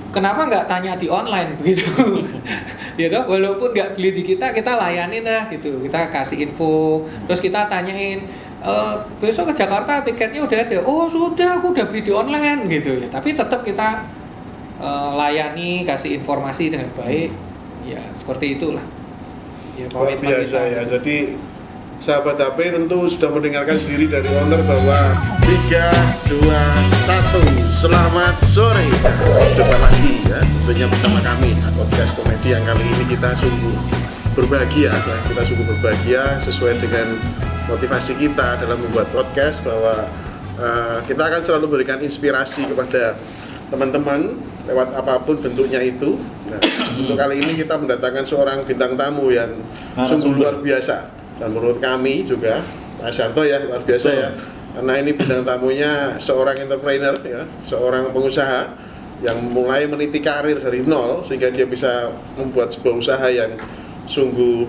kenapa nggak tanya di online begitu? Ya toh, walaupun nggak beli di kita layanin lah gitu. Kita kasih info, terus kita tanyain, besok ke Jakarta tiketnya udah ada. Oh sudah, aku udah beli di online gitu ya. Tapi tetap kita layani, kasih informasi dengan baik. Ya seperti itulah. Ya, luar biasa ya. Jadi sahabat HP tentu sudah mendengarkan diri dari owner bahwa 3, 2, 1 selamat sore. Coba lagi ya, tentunya bersama kami podcast komedi yang kali ini kita sungguh berbahagia ya. Kita sungguh berbahagia sesuai dengan motivasi kita dalam membuat podcast bahwa kita akan selalu memberikan inspirasi kepada teman-teman lewat apapun bentuknya itu. Nah, untuk kali ini kita mendatangkan seorang bintang tamu yang sungguh luar biasa dan menurut kami juga Pak Sarto ya luar biasa ya, karena ini bintang tamunya seorang entrepreneur ya, seorang pengusaha yang mulai meniti karir dari nol sehingga dia bisa membuat sebuah usaha yang sungguh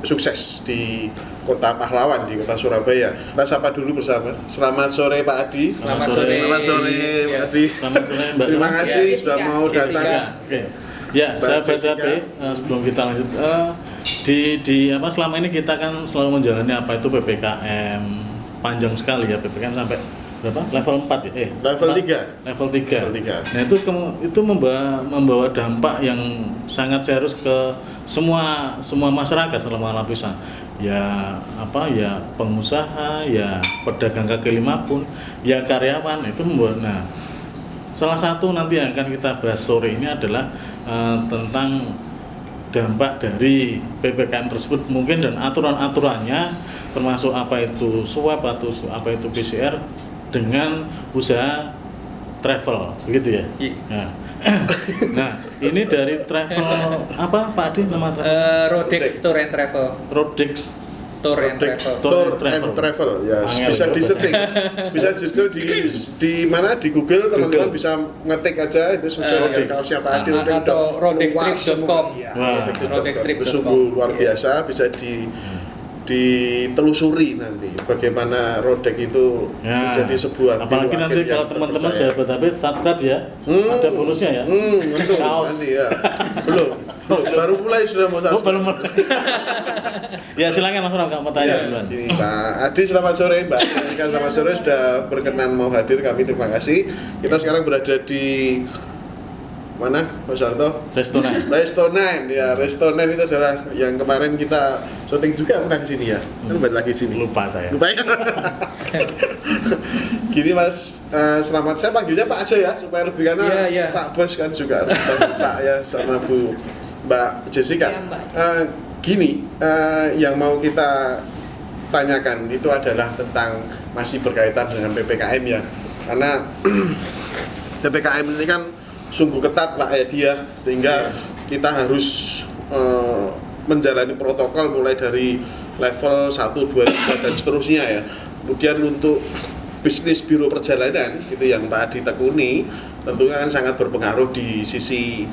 sukses di Kota Pahlawan, di Kota Surabaya. Kita sapa dulu bersama. Selamat sore Pak Adi. Selamat sore. Selamat sore Pak Adi. Selamat sore Mbak. Terima kasih sudah mau datang. Oke. Ya, sahabat sebelum kita lanjut di apa selama ini kita kan selalu menjalani apa itu PPKM panjang sekali ya, PPKM sampai berapa? Level 4 ya? Level 3. Level 3. Nah, itu membawa dampak yang sangat serius ke semua masyarakat selama lapisan. Ya apa ya pengusaha, ya pedagang kaki lima pun, ya karyawan itu membuat. Nah, salah satu nanti yang akan kita bahas sore ini adalah tentang dampak dari PPKM tersebut mungkin dan aturan-aturannya, termasuk apa itu swab atau apa itu PCR dengan usaha travel, begitu ya. Nah, ini dari travel apa Pak Adi nama travel? Rodex Tour and Travel. Rodex Tour and Travel ya, bisa di searching, bisa justru di mana di Google teman-teman bisa ngetik aja itu sesuai dengan kaosnya Pak Adi atau rodextrip.com. Rodextrip sungguh luar biasa, bisa ditelusuri nanti bagaimana Rodex itu menjadi sebuah apalagi nanti kalau teman-teman sahabat HP subscribe ya, ada bonusnya ya. Betul. Nanti ya. Belum, baru mulai sudah mau subscribe. Belum. Ya silakan langsung Kak mau tanya duluan. Ini Pak Adi selamat sore, Mbak Jessica selamat sore sudah berkenan mau hadir, kami terima kasih. Kita sekarang berada di mana Mas Sarto? Resto 9 ya, Resto 9 itu adalah yang kemarin kita syuting juga bukan di sini ya? Kan balik lagi sini. Lupa saya. Lupa ya? Gini Mas, selamat, saya panggilnya Pak aja ya supaya lebih karena Pak Bos kan juga Pak ya sama Mbak Jessica. Gini, yang mau kita tanyakan itu adalah tentang masih berkaitan dengan PPKM ya, karena PPKM ini kan sungguh ketat Pak Edi ya, sehingga kita harus menjalani protokol mulai dari level 1, 2, 3 dan seterusnya ya. Kemudian untuk bisnis biro perjalanan gitu yang Pak Adi tekuni tentunya kan sangat berpengaruh di sisi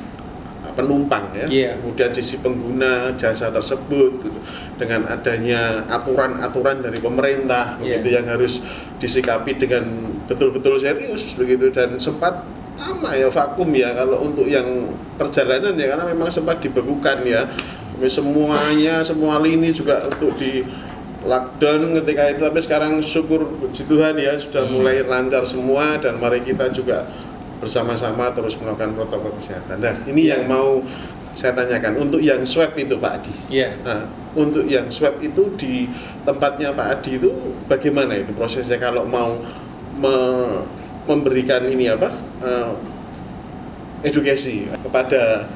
penumpang ya. Kemudian sisi pengguna jasa tersebut gitu. Dengan adanya aturan-aturan dari pemerintah begitu yang harus disikapi dengan betul-betul serius begitu, dan sempat lama ya vakum ya kalau untuk yang perjalanan ya, karena memang sempat dibekukan ya semua lini juga untuk di lockdown ketika itu, tapi sekarang syukur puji Tuhan ya sudah mulai lancar semua, dan mari kita juga bersama-sama terus melakukan protokol kesehatan. Nah ini yang mau saya tanyakan untuk yang swab itu Pak Adi. Nah, untuk yang swab itu di tempatnya Pak Adi itu bagaimana itu prosesnya kalau mau memberikan ini edukasi kepada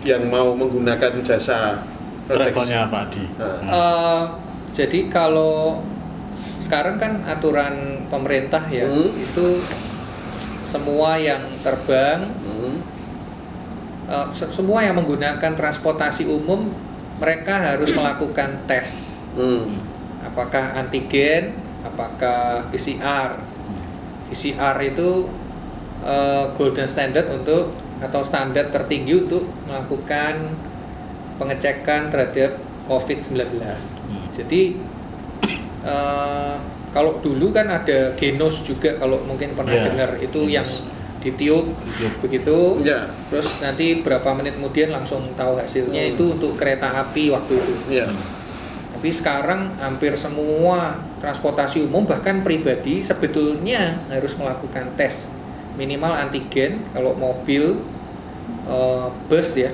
yang mau menggunakan jasa travelnya Pak Adi. Jadi kalau sekarang kan aturan pemerintah ya, itu semua yang terbang, semua yang menggunakan transportasi umum mereka harus melakukan tes, apakah antigen, apakah PCR. PCR itu golden standard untuk atau standar tertinggi untuk melakukan pengecekan terhadap COVID-19. Jadi kalau dulu kan ada Genos juga, kalau mungkin pernah dengar itu, yang ditiup begitu. Ya. Terus nanti berapa menit kemudian langsung tahu hasilnya. Itu untuk kereta api waktu itu. Ya. Tapi sekarang hampir semua transportasi umum bahkan pribadi sebetulnya harus melakukan tes minimal antigen. Kalau mobil, bus ya,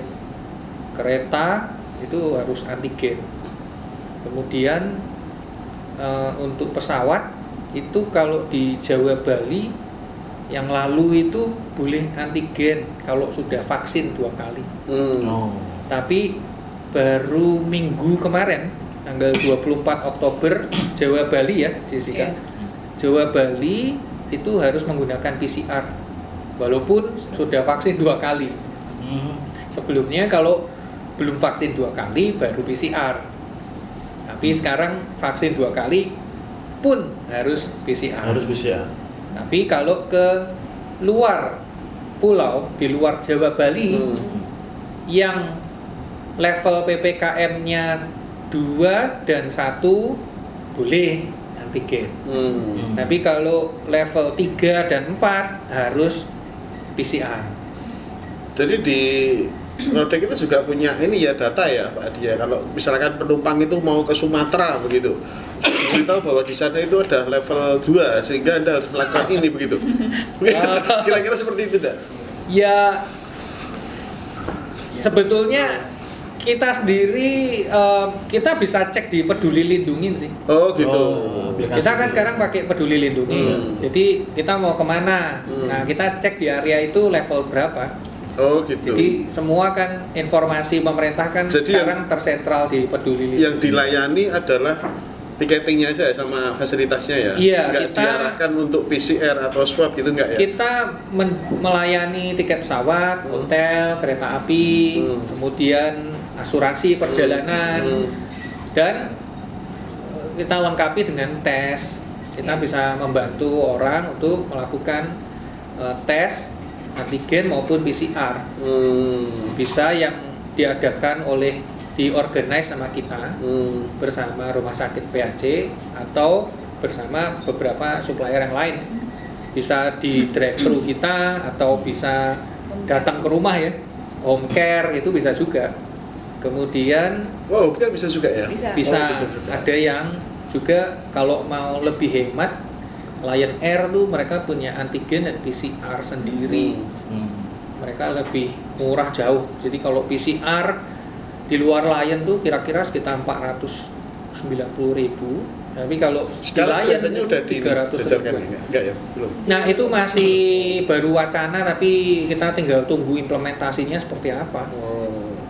kereta itu harus antigen. Kemudian untuk pesawat itu kalau di Jawa Bali yang lalu itu boleh antigen kalau sudah vaksin 2 kali. Tapi baru minggu kemarin tanggal 24 Oktober Jawa Bali ya Jessica. Jawa Bali itu harus menggunakan PCR walaupun sudah vaksin 2 kali. Sebelumnya kalau belum vaksin 2 kali baru PCR. Tapi sekarang vaksin 2 kali pun harus PCR. Tapi kalau ke luar pulau, di luar Jawa Bali yang level PPKM-nya 2 dan 1 boleh antigen. Tapi kalau level 3 dan 4 harus PCR. Jadi di Rodek itu juga punya ini ya data ya Pak Adi ya. Kalau misalkan penumpang itu mau ke Sumatera begitu, beritahu bahwa di sana itu ada level 2 sehingga Anda harus melakukan ini begitu. Kira-kira seperti itu enggak? Ya sebetulnya kita sendiri kita bisa cek di Peduli Lindungi sih. Oh gitu. Kita kan sekarang pakai Peduli Lindungi. Jadi kita mau kemana? Nah kita cek di area itu level berapa. Oh gitu. Jadi semua kan informasi pemerintah kan jadi sekarang tersentral di Peduli Lindungi. Yang dilayani adalah tiketingnya aja sama fasilitasnya ya. Iya, nggak kita diarahkan untuk PCR atau swab gitu enggak ya? Kita melayani tiket pesawat, hotel, kereta api, kemudian asuransi perjalanan, dan kita lengkapi dengan tes. Kita bisa membantu orang untuk melakukan tes antigen maupun PCR. Bisa yang diadakan diorganize sama kita bersama rumah sakit PAC atau bersama beberapa supplier yang lain. Bisa di drive thru kita atau bisa datang ke rumah ya, home care itu bisa juga. Kemudian home care bisa juga ya? Bisa juga. Ada yang juga kalau mau lebih hemat, Lion Air tuh mereka punya antigen dan PCR sendiri. Mereka lebih murah jauh. Jadi kalau PCR di luar Lion tuh kira-kira sekitar 490.000. Tapi kalau sekarang di Lion itu udah 300.000. Enggak ya? Belum. Nah, itu masih baru wacana tapi kita tinggal tunggu implementasinya seperti apa.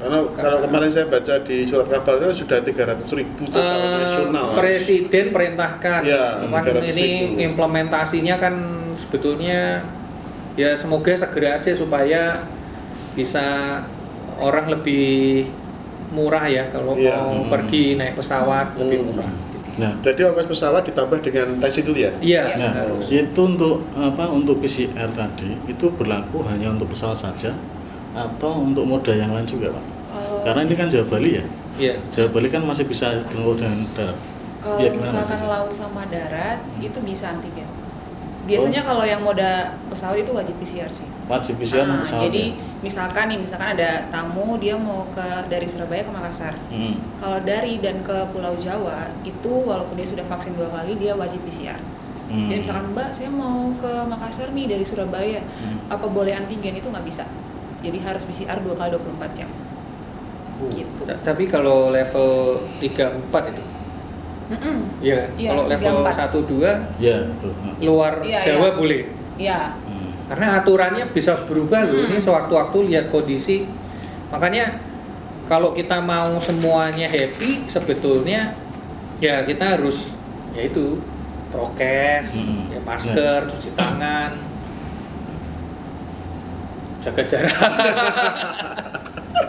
Karena kalau kemarin saya baca di surat kabar itu sudah 300.000 total nasional. Presiden perintahkan, ya, cuman ini implementasinya kan sebetulnya ya semoga segera aja supaya bisa orang lebih murah ya kalau mau pergi naik pesawat lebih murah. Nah, jadi ongkos pesawat ditambah dengan tes itu ya? Iya. Nah, harus. Itu untuk untuk PCR tadi itu berlaku hanya untuk pesawat saja atau untuk moda yang lain juga, Pak? Karena ini kan Jawa Bali ya. Iya. Jawa Bali kan masih bisa dengan darat. Kalau misalkan laut sama darat itu bisa antigen. Biasanya kalau yang moda pesawat itu wajib PCR sih. Wajib PCR pesawat. Jadi misalkan ada tamu dia mau dari Surabaya ke Makassar. Kalau dari dan ke Pulau Jawa itu walaupun dia sudah vaksin 2 kali dia wajib PCR. Jadi misalkan Mbak saya mau ke Makassar nih dari Surabaya, apa boleh antigen? Itu nggak bisa. Jadi harus PCR 2 kali 24 jam. Gitu. Tapi kalau level 3-4 itu? Iya, kalau level 1-2 ya, betul. Luar Jawa boleh? Iya. Karena aturannya bisa berubah loh, ini sewaktu-waktu lihat kondisi. Makanya kalau kita mau semuanya happy, sebetulnya ya kita harus yaitu prokes, ya masker, cuci tangan, jaga jarak.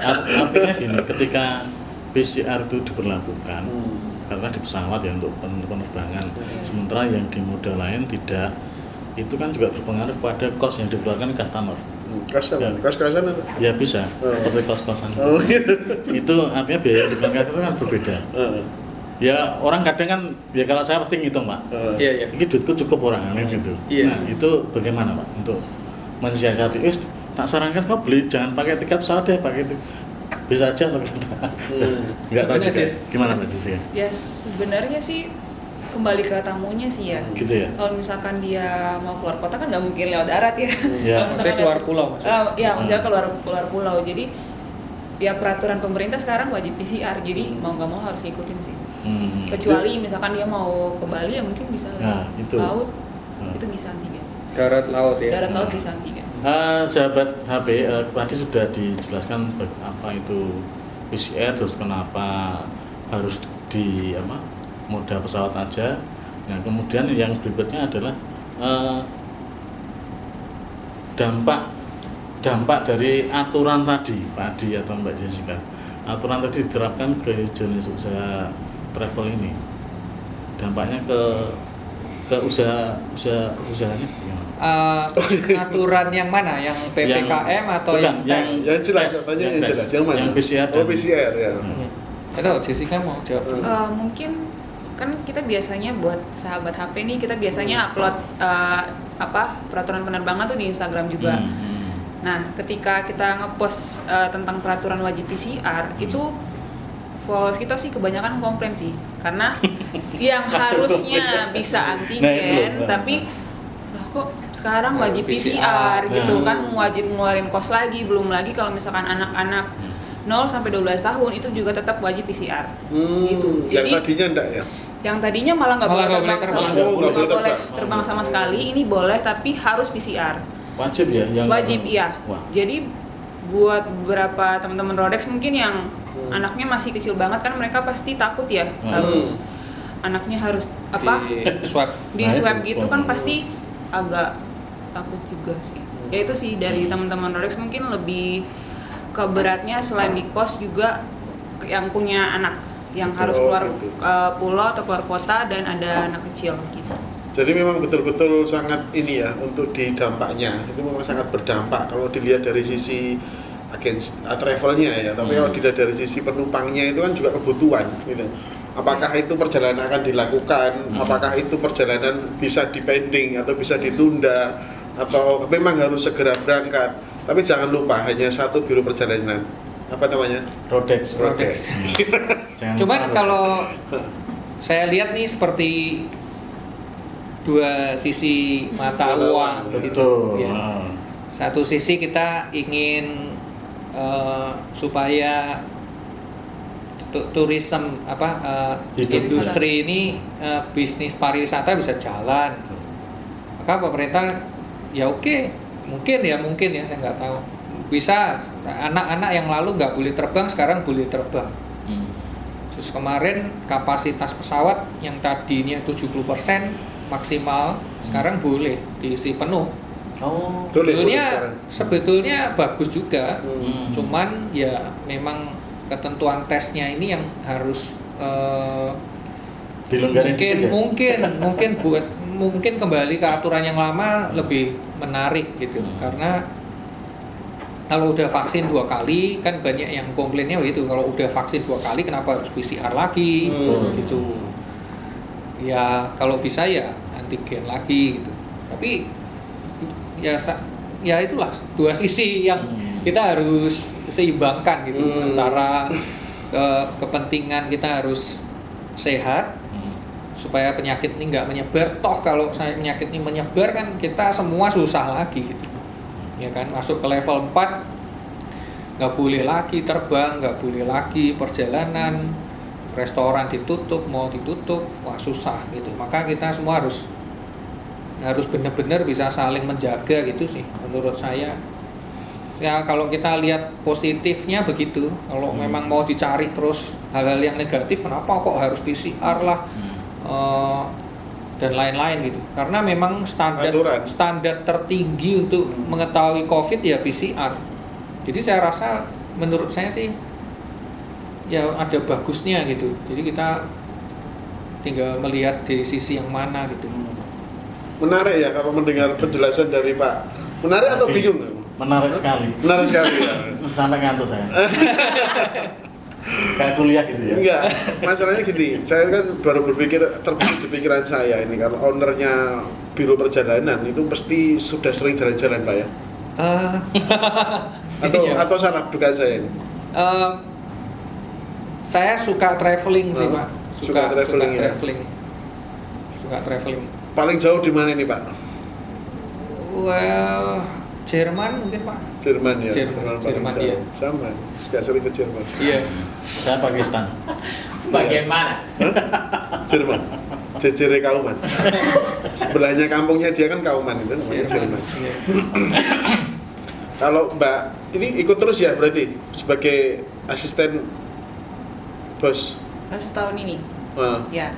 Artinya gini, ketika PCR itu diberlakukan karena di pesawat ya untuk penerbangan, sementara yang di moda lain tidak, itu kan juga berpengaruh pada cost yang dikeluarkan customer. Kos-kosan atau? Ya bisa, seperti kos-kosan. Itu artinya biaya yang dikeluarkan itu kan berbeda. Ya orang kadang kan, ya kalau saya pasti ngitung Pak. Iya. Ini duitku cukup orang gitu. Iya. Nah itu bagaimana Pak untuk mensiasati, tak sarankan kau beli jangan pakai tiket pesawat deh, pakai itu bisa aja atau nggak tahu juga. Gimana tadi sih? Ya sebenarnya sih kembali ke tamunya sih ya. Gitu ya. Kalau misalkan dia mau keluar kota kan nggak mungkin lewat darat ya. Ya. Maksudnya keluar pulau maksudnya. Ya maksudnya keluar pulau. Jadi ya peraturan pemerintah sekarang wajib PCR. Jadi mau nggak mau harus ngikutin sih. Kecuali misalkan dia mau ke Bali ya mungkin bisa itu. laut. Itu bisa antigen. Darat laut ya. Darat laut bisa antigen. Sahabat HP, tadi sudah dijelaskan apa itu PCR, terus kenapa harus di moda pesawat aja. Nah, kemudian yang berikutnya adalah dampak dari aturan tadi, Pak Adi atau Mbak Jessica. Aturan tadi diterapkan ke jenis usaha travel ini. Dampaknya ke usahanya gimana? Aturan yang mana? Yang PPKM atau yang tes? Yang jelas, katanya yang jelas. Yang mana? Yang PCR. PCR ya. Atau Jessica mau jawab? Mungkin kan kita biasanya buat sahabat HP nih kita biasanya upload peraturan penerbangan tuh di Instagram juga. Nah, ketika kita ngepost tentang peraturan wajib PCR itu followers kita sih kebanyakan komplain sih karena yang harusnya bisa antigen tapi kok sekarang wajib PCR gitu kan, wajib ngeluarin kos lagi, belum lagi kalau misalkan anak-anak 0 sampai 12 tahun itu juga tetap wajib PCR gitu. Jadi yang tadinya enggak ya? Yang tadinya malah nggak boleh terbang sama sekali, ini boleh tapi harus PCR. Wajib ya? Wajib iya. Jadi buat beberapa teman-teman Rodex mungkin yang anaknya masih kecil banget kan mereka pasti takut ya harus anaknya harus di swab gitu kan pasti agak takut juga sih. Ya itu sih dari teman-teman Rodex mungkin lebih keberatnya selain di kos juga yang punya anak yang harus keluar pulau atau keluar kota dan ada anak kecil gitu. Jadi memang betul-betul sangat ini ya untuk di dampaknya itu memang sangat berdampak kalau dilihat dari sisi travelnya ya, tapi kalau dilihat dari sisi penumpangnya itu kan juga kebutuhan gitu. Apakah itu perjalanan akan dilakukan, apakah itu perjalanan bisa dipending atau bisa ditunda atau memang harus segera berangkat. Tapi jangan lupa hanya satu biro perjalanan, apa namanya? Rodex. Cuman kalau saya lihat nih seperti dua sisi mata uang gitu ya. Satu sisi kita ingin supaya tourism industri ini bisnis pariwisata bisa jalan. Maka pemerintah ya mungkin ya saya nggak tahu. Bisa anak-anak yang lalu nggak boleh terbang sekarang boleh terbang. Terus kemarin kapasitas pesawat yang tadinya 70% maksimal sekarang boleh diisi penuh. Sebetulnya bagus juga. Cuman ya memang ketentuan tesnya ini yang harus mungkin kembali ke aturan yang lama lebih menarik gitu. Karena kalau udah vaksin 2 kali kan banyak yang komplainnya begitu, kalau udah vaksin 2 kali kenapa harus PCR lagi gitu. Ya kalau bisa ya antigen lagi gitu. Tapi ya itulah dua sisi yang kita harus seimbangkan gitu antara kepentingan kita harus sehat supaya penyakit ini nggak menyebar. Toh kalau penyakit ini menyebar kan kita semua susah lagi gitu. Ya kan, masuk ke level 4 nggak boleh lagi terbang, nggak boleh lagi perjalanan, restoran ditutup, mall ditutup, wah susah gitu. Maka kita semua harus benar-benar bisa saling menjaga gitu sih menurut saya. Ya kalau kita lihat positifnya begitu, kalau memang mau dicari terus hal-hal yang negatif, kenapa kok harus PCR lah dan lain-lain gitu. Karena memang standar tertinggi untuk mengetahui COVID ya PCR. Jadi saya rasa menurut saya sih ya ada bagusnya gitu. Jadi kita tinggal melihat dari sisi yang mana gitu. Menarik ya kalau mendengar penjelasan dari Pak. Menarik atau bingung? Menarik sekali. Menarik sekali ya. Sampai ngantuk saya. Kayak kuliah gitu ya. Enggak, masalahnya gini, saya kan baru berpikir terbesit di pikiran saya ini kalau ownernya biro perjalanan itu pasti sudah sering jalan-jalan Pak ya. Atau salah bukan saya ini? Saya suka traveling sih Pak. Suka traveling. Suka traveling. Paling jauh di mana ini Pak? Well, Jerman mungkin Pak. Jerman ya. Jerman ya. Sama. Suka sering ke Jerman. Iya. Saya Pakistan. Bagian mana? Jerman. JJR Kauman. Sebelahnya kampungnya dia kan Kauman itu namanya Jerman. Iya. Kalau Mbak ini ikut terus ya berarti sebagai asisten bos. Setahun ini. Ya.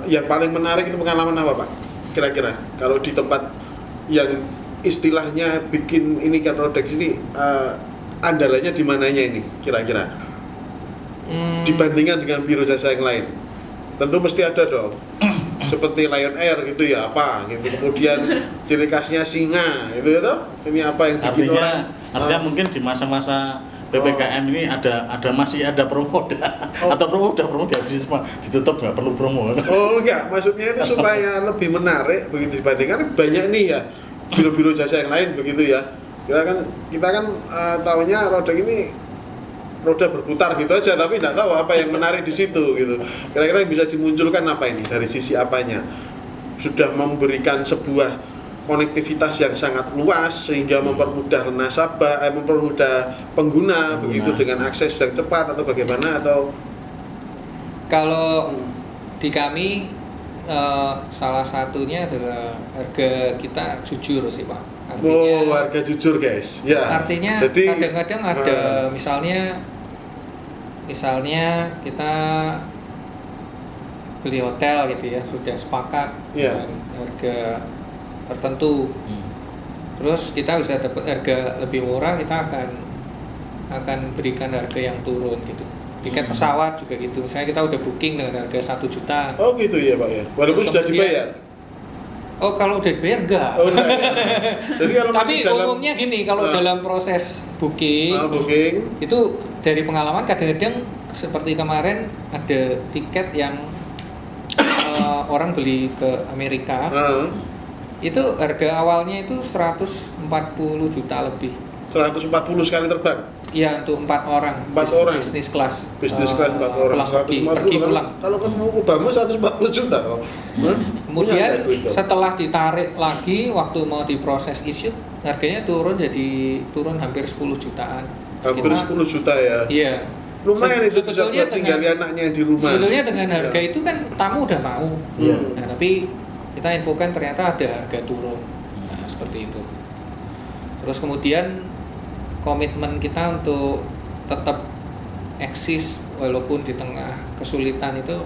Yang paling menarik itu pengalaman apa Pak? Kira-kira kalau di tempat yang istilahnya bikin ini kan Rodex ini andalannya di mananya ini kira-kira? Dibandingkan dengan biro jasa yang lain. Tentu mesti ada dong. Seperti Lion Air gitu ya apa gitu. Kemudian ciri khasnya singa gitu ya toh. Ini apa yang bikin artinya mungkin di masa-masa PPKM ini masih ada promo atau promo dihabis semua, ditutup nggak perlu promo. Oh enggak, maksudnya itu supaya lebih menarik begitu dibandingkan banyak nih ya biro-biro jasa yang lain begitu ya. Kita kan tahunya Rodex ini roda berputar gitu aja, tapi nggak tahu apa yang menarik di situ gitu. Kira-kira yang bisa dimunculkan apa ini dari sisi apanya? Sudah memberikan sebuah konektivitas yang sangat luas sehingga mempermudah nasabah, mempermudah pengguna begitu dengan akses yang cepat atau bagaimana atau? Kalau di kami salah satunya adalah harga kita jujur sih Pak. Artinya, harga jujur guys. Ya. Artinya jadi, kadang-kadang ada misalnya kita beli hotel gitu ya, sudah sepakat dengan harga tertentu. Terus kita bisa dapat harga lebih murah, kita akan berikan harga yang turun gitu. Tiket pesawat juga gitu. Misalnya kita udah booking dengan harga 1 juta. Oh gitu ya Pak ya. Walaupun sudah dibayar. Oh kalau udah dibayar enggak. Jadi kalau tapi umumnya gini, kalau dalam proses booking itu dari pengalaman kadang-kadang seperti kemarin ada tiket yang orang beli ke Amerika. Itu harga awalnya itu 140 juta lebih. 140 sekali terbang? Iya, untuk 4 orang. 4 orang? Bisnis kelas. Bisnis kelas 4 orang. Pergi pulang. Kalau ketemu Obama 140 juta. Kemudian setelah ditarik lagi, waktu mau diproses issue, harganya turun hampir 10 jutaan. Hampir 10 juta ya? Iya. Lumayan itu bisa buat tinggali anaknya di rumah. Sebetulnya dengan harga itu kan tamu udah mau. Nah, tapi kita infokan ternyata ada harga turun. Nah, seperti itu. Terus kemudian komitmen kita untuk tetap eksis walaupun di tengah kesulitan itu,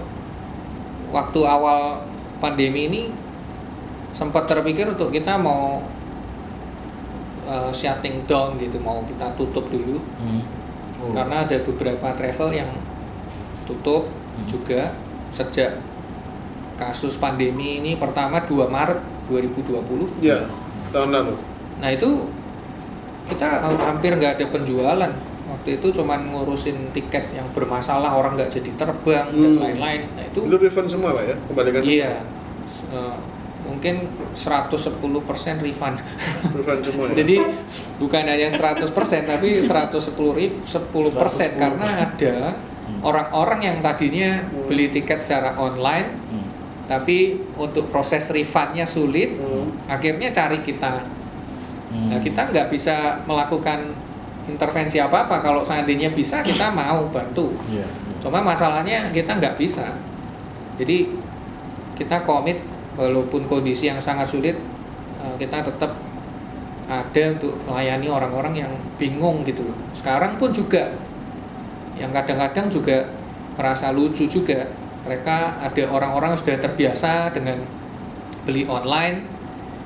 waktu awal pandemi ini sempat terpikir untuk kita mau shutting down gitu, mau kita tutup dulu. Karena ada beberapa travel yang tutup juga sejak kasus pandemi ini pertama 2 Maret 2020. Ya, tahun lalu. Nah itu kita hampir nggak ada penjualan. Waktu itu cuman ngurusin tiket yang bermasalah, orang nggak jadi terbang dan lain-lain. Nah itu refund semua Pak ya? Kembalikan iya. Mungkin 110% refund. Refund semua ya? Jadi bukan hanya 100% tapi 10% karena ada orang-orang yang tadinya beli tiket secara online tapi untuk proses refundnya sulit, akhirnya cari kita. Nah, kita nggak bisa melakukan intervensi apa-apa. Kalau seandainya bisa, kita mau bantu. Cuma masalahnya kita nggak bisa. Jadi kita komit walaupun kondisi yang sangat sulit, kita tetap ada untuk melayani orang-orang yang bingung gitu loh. Sekarang pun juga yang kadang-kadang juga merasa lucu juga. Mereka ada orang-orang yang sudah terbiasa dengan beli online,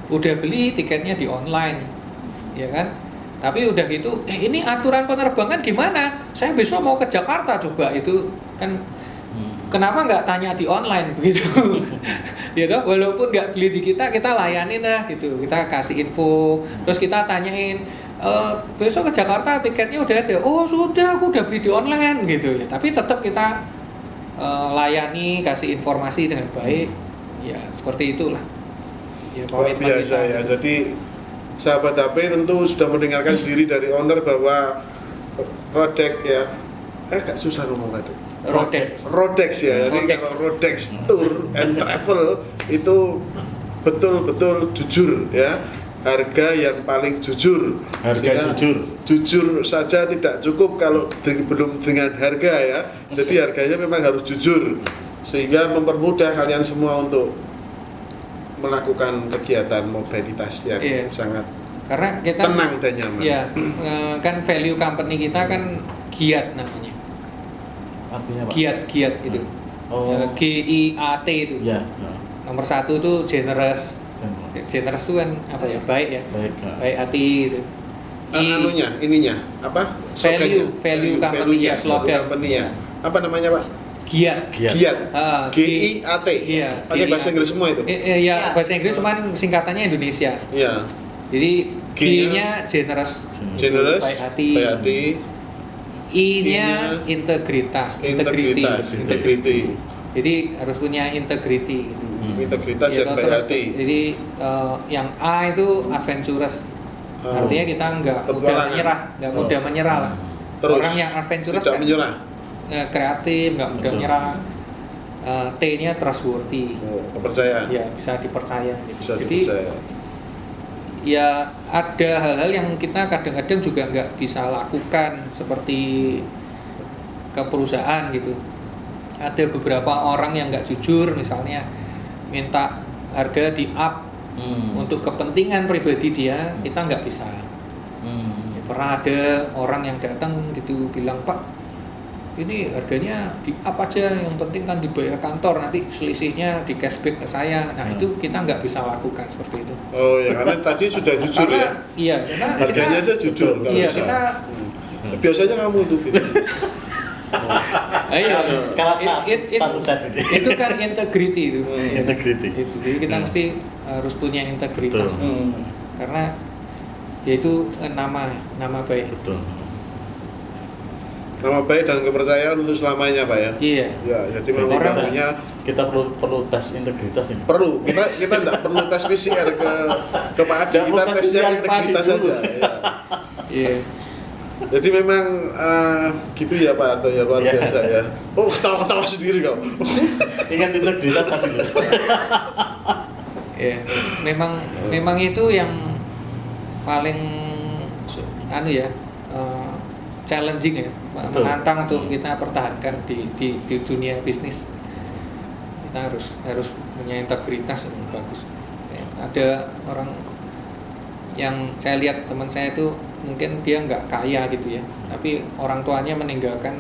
udah beli tiketnya di online, ya kan? Tapi udah gitu, ini aturan penerbangan gimana? Saya besok mau ke Jakarta coba, itu kan kenapa nggak tanya di online begitu? Ya toh, walaupun nggak beli di kita layanin lah gitu. Kita kasih info, terus kita tanyain, besok ke Jakarta tiketnya udah ada. Oh sudah, aku udah beli di online gitu ya. Tapi tetap kita layani, kasih informasi dengan baik. Ya seperti itulah. Ya, luar biasa ya. Jadi sahabat HP tentu sudah mendengarkan diri dari owner bahwa Rodex ya, agak susah ngomong tadi. Rodex ya, jadi kalau Rodex Tour and Travel itu betul-betul jujur ya, harga yang paling jujur. Harga jujur saja tidak cukup kalau belum dengan harga ya, jadi harganya memang harus jujur sehingga mempermudah kalian semua untuk melakukan kegiatan mobilitas yang sangat karena kita tenang dan nyaman. Iya, kan value company kita kan Giat namanya. Artinya apa? Giat itu. GIAT itu. Ya. Nomor 1 itu generous. Generous itu kan apa ya? Baik ya. Baik hati itu. Ininya apa? Value company ya, slogan. Apa namanya, Pak? Giat. GIAT. Iya. Pakai bahasa Inggris semua itu? Iya, bahasa Inggris cuman singkatannya Indonesia. Iya. Jadi G-nya generous, baik hati. I-nya integritas. Jadi harus punya integrity gitu. Integritas yang baik hati. Jadi yang A itu adventurous. Artinya kita nggak mudah menyerah lah. Terus, orang yang adventurous tidak kan menyerah. Kreatif, nggak mudah menyerah. T-nya trustworthy. Kepercayaan. Ya, bisa dipercaya gitu. Jadi ya ada hal-hal yang kita kadang-kadang juga nggak bisa lakukan seperti ke perusahaan gitu. Ada beberapa orang yang nggak jujur, misalnya minta harga di up untuk kepentingan pribadi dia, kita nggak bisa. Ya, pernah ada orang yang datang gitu bilang, Pak, ini harganya di up aja, yang penting kan dibayar kantor, nanti selisihnya di cashback ke saya. Nah itu kita nggak bisa lakukan seperti itu. Oh ya, karena tadi sudah jujur ya. Iya, karena harganya aja jujur. Iya, kita biasanya kamu itu. Kalau satu set ini. Itu kan integrity itu. Integrity. Itu. Jadi kita mesti harus punya integritas. Karena yaitu nama baik. Betul. Nama baik dan kepercayaan untuk selamanya, Pak ya. Iya. Ya, jadi memang kita perlu tes integritas ini. Perlu. Kita tidak perlu tes PCR ke Pak Adi, kita tesnya integritas saja. Iya. Jadi memang gitu ya Pak Arto ya, luar biasa ya. Oh, ketawa-ketawa sendiri kau. Ingat integritas tadi. Ya, memang itu yang paling challenging ya, menantang untuk kita pertahankan di dunia bisnis. Kita harus punya integritas yang bagus. Ya, ada orang yang saya lihat, teman saya itu mungkin dia nggak kaya gitu ya, tapi orang tuanya meninggalkan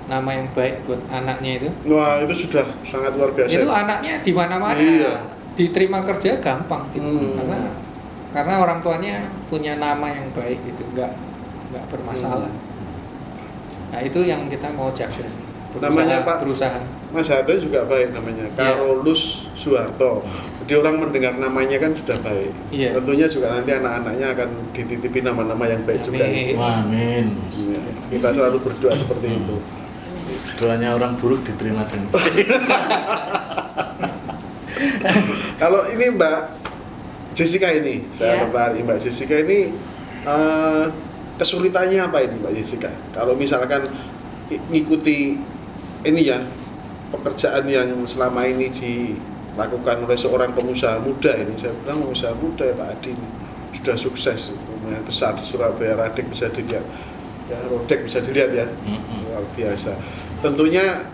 nama yang baik buat anaknya itu. Wah, itu sudah sangat luar biasa. Itu anaknya di mana-mana diterima kerja gampang gitu, karena orang tuanya punya nama yang baik itu, nggak bermasalah. Nah itu yang kita mau jaga sih. Namanya Pak berusaha. Mas Hato juga baik namanya, Karolus Suharto. Jadi orang mendengar namanya kan sudah baik. Tentunya juga nanti anak-anaknya akan dititipi nama-nama yang baik juga. Amin. Ya, kita selalu berdoa seperti itu. Doanya orang buruk diterima dengan Kalau ini Mbak Jessica ini, saya tertarik Mbak Jessica ini kesulitannya apa ini Mbak Jessica? Kalau misalkan ngikuti ini ya, pekerjaan yang selama ini dilakukan oleh seorang pengusaha muda ini, saya bilang pengusaha muda ya Pak Adi ini sudah sukses, lumayan besar di Surabaya, Rodex bisa dilihat ya, Rodex bisa dilihat ya, luar biasa. Tentunya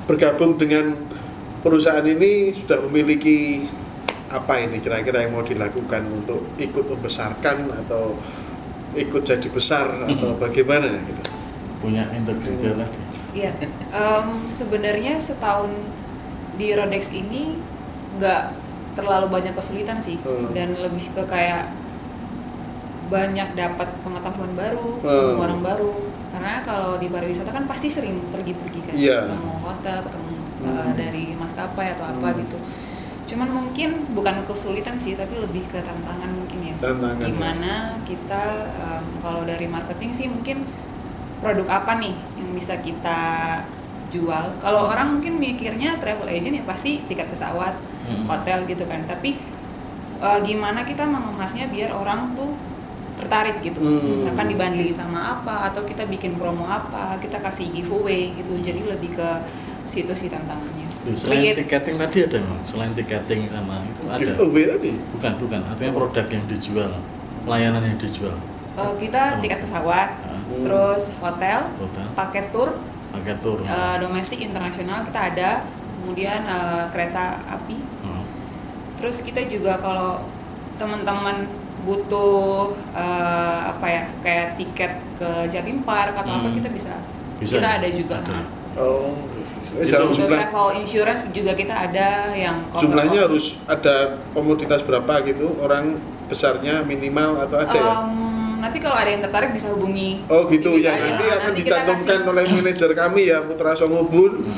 bergabung dengan perusahaan ini sudah memiliki apa ini kira-kira yang mau dilakukan untuk ikut membesarkan atau ikut jadi besar atau bagaimana gitu? Punya integritas tadi. Iya, sebenarnya setahun di Rodex ini nggak terlalu banyak kesulitan sih, dan lebih ke kayak banyak dapat pengetahuan baru, ketemu orang baru. Karena kalau di pariwisata kan pasti sering pergi-pergi kan, ketemu hotel, ketemu dari maskapai atau apa gitu. Cuman mungkin bukan kesulitan sih, tapi lebih ke tantangan mungkin ya. Gimana kita kalau dari marketing sih mungkin produk apa nih yang bisa kita jual. Kalau orang mungkin mikirnya travel agent ya pasti tiket pesawat, hotel gitu kan. Tapi gimana kita mengemasnya biar orang tuh tertarik gitu. Misalkan dibandeli sama apa, atau kita bikin promo apa, kita kasih giveaway gitu. Jadi lebih ke situ sih tantangannya. Selain tiketing tadi ada nggak? Selain tiketing sama itu ada? Giveaway tadi? Bukan. Artinya produk yang dijual, pelayanan yang dijual. Kita tiket pesawat, terus hotel, paket tour, domestik, internasional kita ada, kemudian kereta api. Terus kita juga kalau teman-teman butuh kayak tiket ke Jatim Park atau apa, kita bisa kita ya? ada juga. Untuk travel insurance juga kita ada yang jumlahnya harus ada komoditas berapa gitu, orang besarnya minimal atau ada ya? Nanti kalau ada yang tertarik bisa hubungi. Oh gitu ya, nanti akan dicantumkan oleh manajer kami ya, Putra Songobun,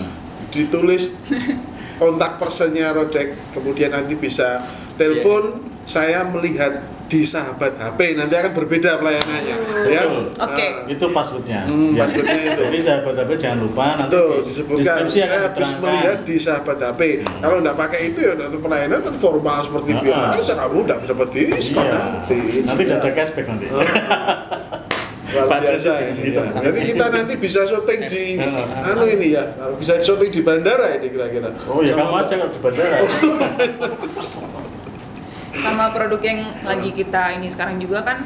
ditulis kontak personnya Rodek, kemudian nanti bisa telepon, saya melihat di sahabat HP, nanti akan berbeda pelayanannya. Ya. Oke. Itu passwordnya. Passwordnya itu. Jadi sahabat HP jangan lupa nanti disebutkan saya habis melihat di sahabat HP. Kalau nggak pakai itu ya nanti pelayanan kan formal seperti biasa, kamu nggak dapat diskon nanti. Nanti ada cashback nanti. Luar biasa ini ya. Jadi kita nanti bisa syuting di ini ya, bisa syuting di bandara ini kira-kira. Oh ya, kamu aja kalau di bandara. Sama produk yang lagi kita ini sekarang juga kan,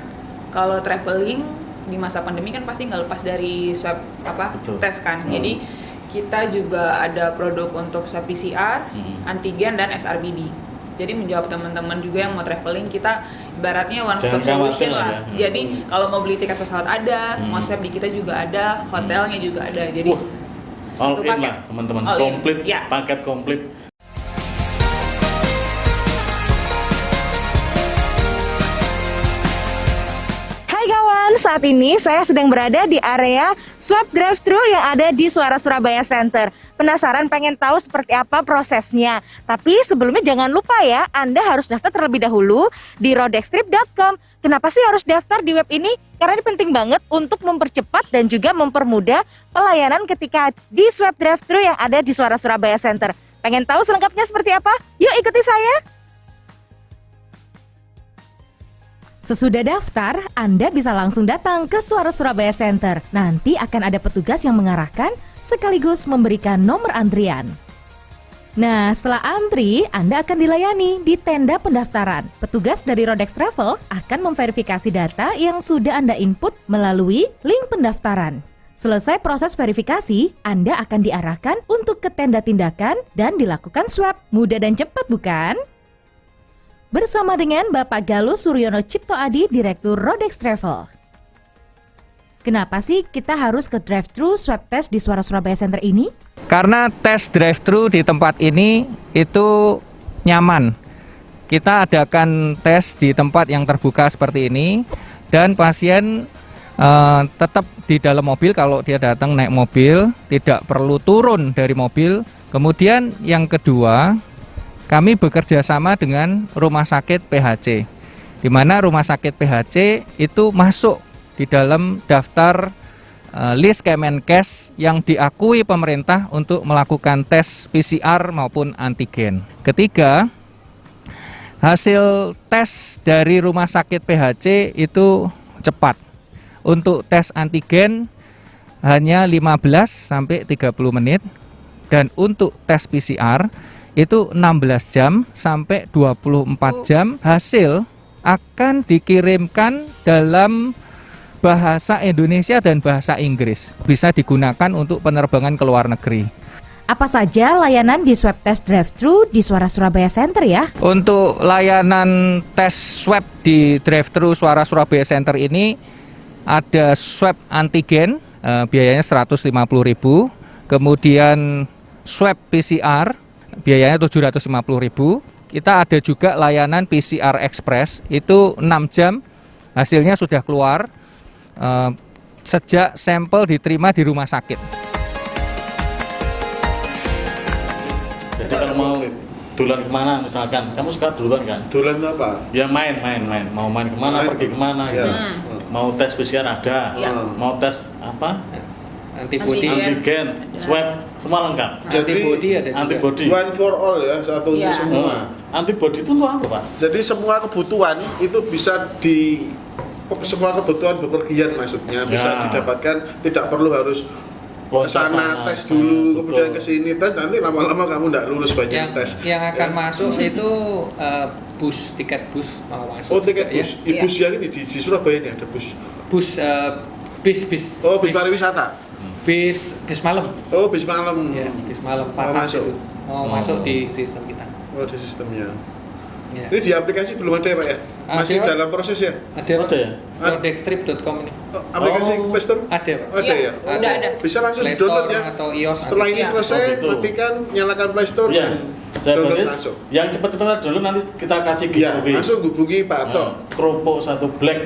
kalau traveling di masa pandemi kan pasti nggak lepas dari swab tes kan. Jadi kita juga ada produk untuk swab PCR, antigen dan SRBD. Jadi menjawab teman-teman juga yang mau traveling, kita ibaratnya one stop solution lah. Jadi kalau mau beli tiket pesawat ada, mau swab di kita juga ada, hotelnya juga ada. Jadi satu paket lah teman-teman, komplit, paket komplit. Saat ini saya sedang berada di area swab drive-thru yang ada di Suara Surabaya Center. Penasaran pengen tahu seperti apa prosesnya? Tapi sebelumnya jangan lupa ya, Anda harus daftar terlebih dahulu di rodextrip.com. Kenapa sih harus daftar di web ini? Karena ini penting banget untuk mempercepat dan juga mempermudah pelayanan ketika di swab drive-thru yang ada di Suara Surabaya Center. Pengen tahu selengkapnya seperti apa? Yuk ikuti saya! Sesudah daftar, Anda bisa langsung datang ke Suara Surabaya Center. Nanti akan ada petugas yang mengarahkan sekaligus memberikan nomor antrian. Nah, setelah antri, Anda akan dilayani di tenda pendaftaran. Petugas dari Rodex Travel akan memverifikasi data yang sudah Anda input melalui link pendaftaran. Selesai proses verifikasi, Anda akan diarahkan untuk ke tenda tindakan dan dilakukan swab. Mudah dan cepat bukan? Bersama dengan Bapak Galus Suryono Cipto Adi, Direktur Rodex Travel. Kenapa sih kita harus ke drive-thru swab test di Suara Surabaya Center ini? Karena tes drive-thru di tempat ini itu nyaman. Kita adakan tes di tempat yang terbuka seperti ini, dan pasien tetap di dalam mobil. Kalau dia datang naik mobil, tidak perlu turun dari mobil. Kemudian yang kedua, kami bekerja sama dengan Rumah Sakit PHC, di mana Rumah Sakit PHC itu masuk di dalam daftar list Kemenkes yang diakui pemerintah untuk melakukan tes PCR maupun antigen. Ketiga, hasil tes dari Rumah Sakit PHC itu cepat. Untuk tes antigen hanya 15 sampai 30 menit, dan untuk tes PCR itu 16 jam sampai 24 jam. Hasil akan dikirimkan dalam bahasa Indonesia dan bahasa Inggris. Bisa digunakan untuk penerbangan ke luar negeri. Apa saja layanan di swab test drive-thru di Suara Surabaya Center ya? Untuk layanan tes swab di drive-thru Suara Surabaya Center ini ada swab antigen, biayanya 150.000. Kemudian swab PCR, biayanya 750.000. Kita ada juga layanan PCR Express, itu 6 jam hasilnya sudah keluar sejak sampel diterima di rumah sakit. Jadi kalau mau dulan kemana misalkan, kamu suka dulan kan? Dulan apa? Ya main. Mau main kemana, pergi kemana gitu. Mau tes PCR ada, mau tes apa? Antigen, swab, semua lengkap. Jadi antibody ada juga. Antibody. One for all ya, satu untuk semua. antibody itu untuk apa, Pak? Jadi semua kebutuhan itu bisa semua kebutuhan bepergian maksudnya bisa didapatkan, tidak perlu harus ke sana tes dulu, kemudian ke sini tes, nanti lama-lama kamu tidak lulus banyak tes. Yang akan masuk itu tiket bus mau masuk. Oh, tiket bus. Ya. Bus yang ini di Surabaya ini ada bus. Bis. Oh, bis pariwisata. Bis malam. Oh, bis malam. Ya, bis malam Patas itu. Masuk di sistem kita. Oh, di sistemnya. Ya. Ini di aplikasi belum ada ya, Pak ya? Masih Ada, dalam proses ya? Ada ya? Rodextrip.com ini. Aplikasi Play Store? Ada, Pak. Ada ya? Sudah ada. Bisa langsung Play di-download Store ya? atau iOS. Setelah ini selesai, gitu. matikan, nyalakan Play Store Iya. dan Saya download bagi langsung. yang cepat-cepat dulu nanti kita kasih Iya, giveaway. langsung hubungi Pak Arto. Keropok 1 black.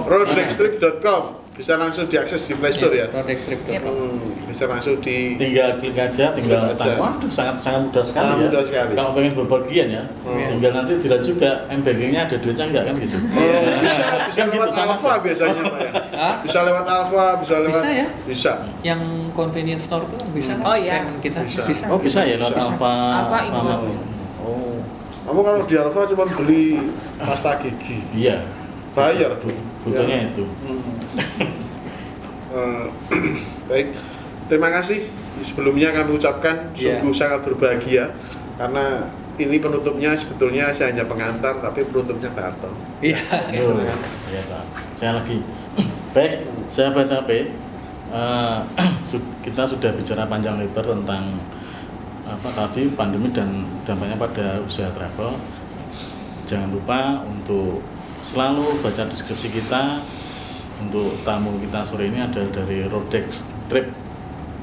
Rodextrip.com bisa langsung diakses di Play Store ya? Rodextrip.com. Bisa langsung di Tinggal klik aja, tinggal Klik aja. waduh sangat mudah sekali ya. Mudah sekali. Kalau pengen berpergian ya, tinggal nanti dilihat juga bankingnya ada duitnya enggak kan gitu. bisa Kan lewat gitu, sama Alfa aja. biasanya Pak ya? Hah? Bisa lewat Alfa, bisa lewat Bisa ya? Bisa. Yang convenience store itu kan bisa kan? Oh, iya. Payment kita. Bisa. Oh bisa ya lewat Bisa. Alfa. Alfa, Indomaret bisa. Oh Kamu kalau di Alfa cuma beli pasta gigi, iya. bayar tuh. Butuhnya itu. Baik, terima kasih. Sebelumnya kami ucapkan sungguh sangat berbahagia karena ini penutupnya sebetulnya saya hanya pengantar, tapi penutupnya Pak Arto. Iya. Oh, iya Pak. Saya lagi. Baik, sahabat HP, kita sudah bicara panjang lebar tentang apa tadi pandemi dan dampaknya pada usaha travel. Jangan lupa untuk selalu baca deskripsi kita. Untuk tamu kita sore ini adalah dari Rodex Trip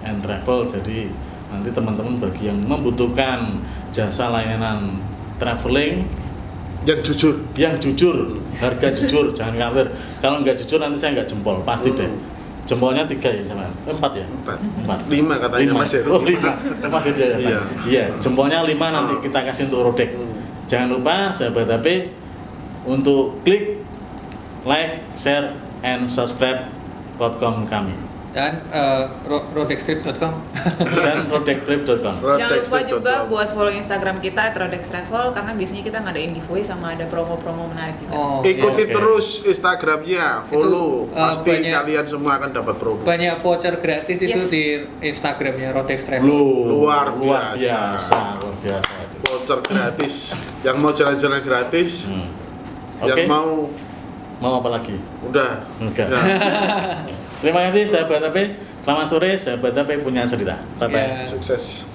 and Travel. Jadi nanti teman-teman bagi yang membutuhkan jasa layanan traveling Yang jujur, harga jujur, jangan khawatir. Kalau nggak jujur nanti saya nggak jempol, pasti deh. Jempolnya 3 ya, sama 4 ya? 4. 5 katanya 5. Mas Heru. Oh 5, Mas Heru ya? Iya. Iya, jempolnya 5 nanti kita kasih untuk Rodex. Jangan lupa sahabat HP untuk klik like, share, and subscribe podcast kami. Dan rodextrip.com. Dan rodextrip.com. Jangan lupa juga buat follow Instagram kita @rodextravel karena biasanya kita ngadain giveaway sama ada promo-promo menarik juga. Ikuti Oke. terus Instagramnya, follow, Itu, pasti banyak- kalian semua akan dapat promo. Banyak voucher gratis itu Yes. di Instagramnya Rodex Travel. Luar luar biasa. biasa itu. Voucher gratis, yang mau jalan-jalan gratis, Oke. yang mau Mau apa lagi? udah. Enggak. Udah. Terima kasih sahabat HP. Selamat sore, sahabat HP punya cerita. Bye bye. Ya. Sukses.